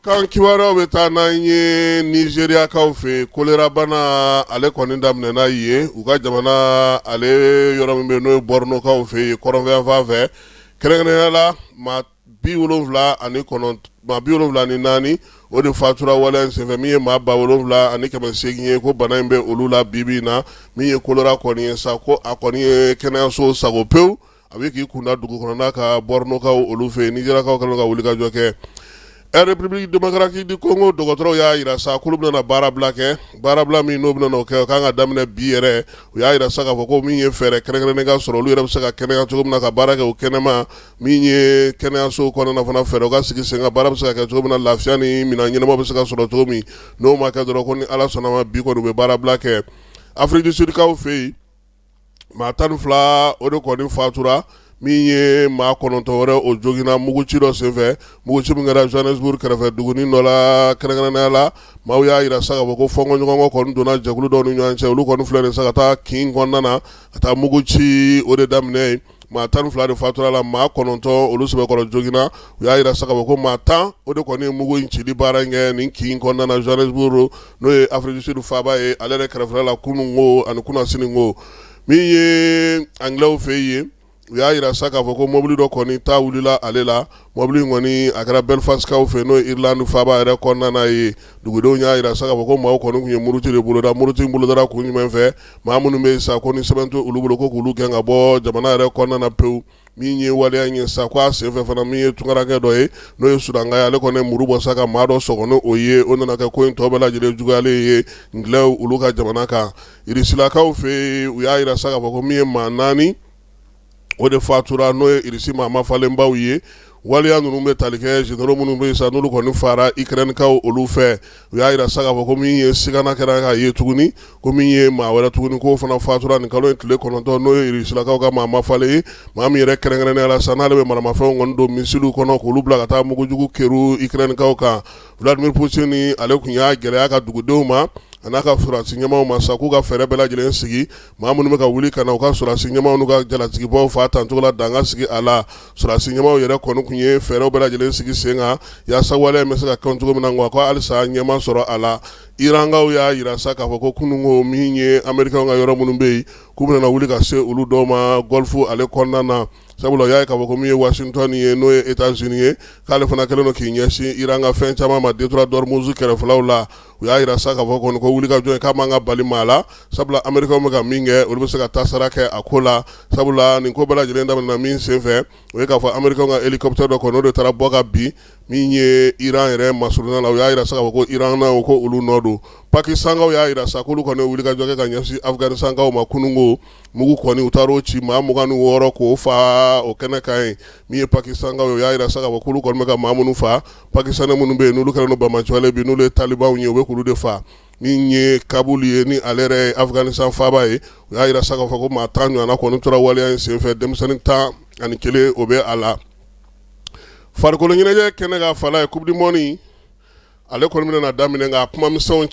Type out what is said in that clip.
kan kiwaraw bɛ taa n'an ye Nigeriakaw fɛ kolera bana ale kɔni daminɛna ye u ka jamana ale yɔrɔ min bɛ n'o ye Bornokaw fɛ kɔrɔnfɛn fan fɛ kɛrɛnkɛrɛnnenya la maa 74 o de fatura wale senfɛ min ye maa 7,800 ye ko bana in bɛ olu la bibi na min ye kolera kɔni ye sa ko a kɔni ye kɛnɛyaso sago pewu a bɛ k'i kunda dugu kɔnɔna ka Bornokaw olu fɛ Nigeriakaw kɛlen ka wuli ka jɔ kɛ République démocratique du Congo dɔgɔtɔrɔw y'a yira sa k'olu bɛna baarabila kɛ baarabila min n'o bɛna o kɛ o kan ka daminɛ bi yɛrɛ u y'a yira sa k'a fɔ ko min ye fɛɛrɛ kɛrɛnkɛrɛnnen ka sɔrɔ olu yɛrɛ bɛ se ka kɛnɛya cogo min na ka baara kɛ o kɛnɛma min ye kɛnɛyaso kɔnɔna fana fɛɛrɛ o ka sigi sen kan baara bɛ se ka kɛ cogo min na lafiya ni minɛn ɲɛnama bɛ se ka sɔrɔ cogo min n'o ma kɛ dɔrɔn ko ni Ala sɔnna ma bi kɔni u bɛ baarabila kɛ Afrique du Sud kaw fɛ yen maa 12 o de kɔni fatura min ye maa 9 wɛrɛ o joginna muguci dɔ senfɛ muguci min kɛra Johannesburg kɛrɛfɛ dugunin dɔ la kɛrɛnkɛrɛnnenya la maaw y'a yira sa k'a fɔ ko fɔnkɔɲɔgɔnkɔ kɔni donna jɛkulu dɔw ni ɲɔgɔn cɛ olu kɔni filɛ nin sa ka taa kin kɔnɔna na ka taa muguci o de daminɛ yen maa 12 de fatura la maa 9 olu sɛbɛkɔrɔ joginna u y'a yira sa k'a fɔ ko maa 10 o de kɔni ye mugu in cili baara in kɛ nin kin kɔnɔna na Johannesburg n'o ye Afrique du Sud faaba ye ale yɛrɛ kɛrɛfɛla la kunun ko ani kunnasini ko min ye anglais fɛ yen u y'a yira sa k'a fɔ ko mobili dɔ kɔni ta wulila ale la mobili kɔni a kɛra Belfast kaw fɛ n'o ye Irlande faaba yɛrɛ kɔnɔna ye dugudenw y'a yira sa k'a fɔ ko maaw kɔni tun ye muruti de boloda muruti bolodara kun jumɛn fɛ maa minnu bɛ sa ko ni sɛbɛn tɛ olu bolo ko k'olu gɛn ka bɔ jamana yɛrɛ kɔnɔna pewu min ye waleya in ye sa ko a senfɛ fana min ye tunkarakɛ dɔ ye n'o ye Sudanga ye ale kɔni ye muru bɔ sa ka maa dɔ sɔgɔ n'o ye o nana kɛ ko in tɔ bɛɛ lajɛlen juguyalen ye ngilɛw olu ka jamana kan Irisilakaw fɛ u y'a yira sa k'a fɔ ko min ye maa 4 o de fatura n'o ye Irisi maa falenbaw ye waliya ninnu bɛ tali kɛ généraux minnu bɛ sa n'olu kɔni fara Ukrainekaw olu fɛ u y'a yira sa k'a fɔ ko min ye sigana kɛra k'a ye tuguni ko min ye maa wɛrɛ tuguni ko fana fatura nin kalo in tile 9 n'o ye Irisilakaw ka maa falen ye maa min yɛrɛ kɛrɛnkɛrɛnnenya la sa n'ale bɛ maramafɛnw kɔni don misiliw kɔnɔ k'olu bila ka taa mugujugu keru Ukrainekaw kan Vladimir Poutine ale tun y'a gɛlɛya ka dugudenw ma a n'a ka sɔrɔdasi ɲɛmaw ma sa k'u ka fɛɛrɛ bɛɛ lajɛlen sigi maa minnu bɛ ka wuli ka na u ka sɔrɔdasi ɲɛmaw n'u ka jalatigibaaw fa tancogo la danga sigi a la sɔrɔdasi ɲɛmaw yɛrɛ kɔni tun ye fɛɛrɛw bɛɛ lajɛlen sigi sen kan yaasa waleya in bɛ se ka kɛ cogo min na nka ko halisa ɲɛma sɔrɔ a la Irankaw y'a yira sa k'a fɔ ko kununko min ye Amerikɛnw ka yɔrɔ minnu bɛ yen k'u bɛna wuli ka se olu dɔw ma Gulfu ale kɔnɔna na sabula y'a ye k'a fɔ ko min ye Washington ye n'o ye États-Unis ye k'ale fana kɛlen don k'i ɲɛsin Iran ka fɛn caman ma détroit d'Ormuz kɛrɛfɛlaw la u y'a yira sa k'a fɔ kɔni ko wuli ka jɔ k'a man ka bali maa la sabula Amerikɛnw bɛ ka min kɛ olu bɛ se ka tasara kɛ a ko la sabula nin ko bɛɛ lajɛlen daminɛna min senfɛ o ye k'a fɔ Amerikɛnw ka hélicoptère dɔ kɔni o de taara bɔ ka bin min ye Iran yɛrɛ masuruna la u y'a yira sa k'a fɔ ko Iran na ko olu nɔ don Pakistankaw y'a yira sa k'olu kɔni wuli ka jɔ kɛ ka ɲɛsin Afganistankaw ma kununko mugu kɔni u taar'o ci maa 26 k'o fa o kɛnɛ kan ye min ye Pakistankaw ye u y'a yira sa k'a fɔ k'olu kɔni bɛ ka maa minnu fa Pakistanais minnu bɛ yen n'olu kɛlen don bamacɔle bi n'olu ye talibanw ye u bɛ k'olu de fa min ye Kabul ye ni ale yɛrɛ ye Afganistan faaba ye u y'a yira sa k'a fɔ ko maa 10 ɲɔgɔnna kɔni tora waleya in senfɛ denmisɛnnin 11 o bɛ a la farikolo ɲɛnajɛ kɛnɛ ka fala ye Coupe du Monde ale kɔni bɛna daminɛ nka kuma misɛnw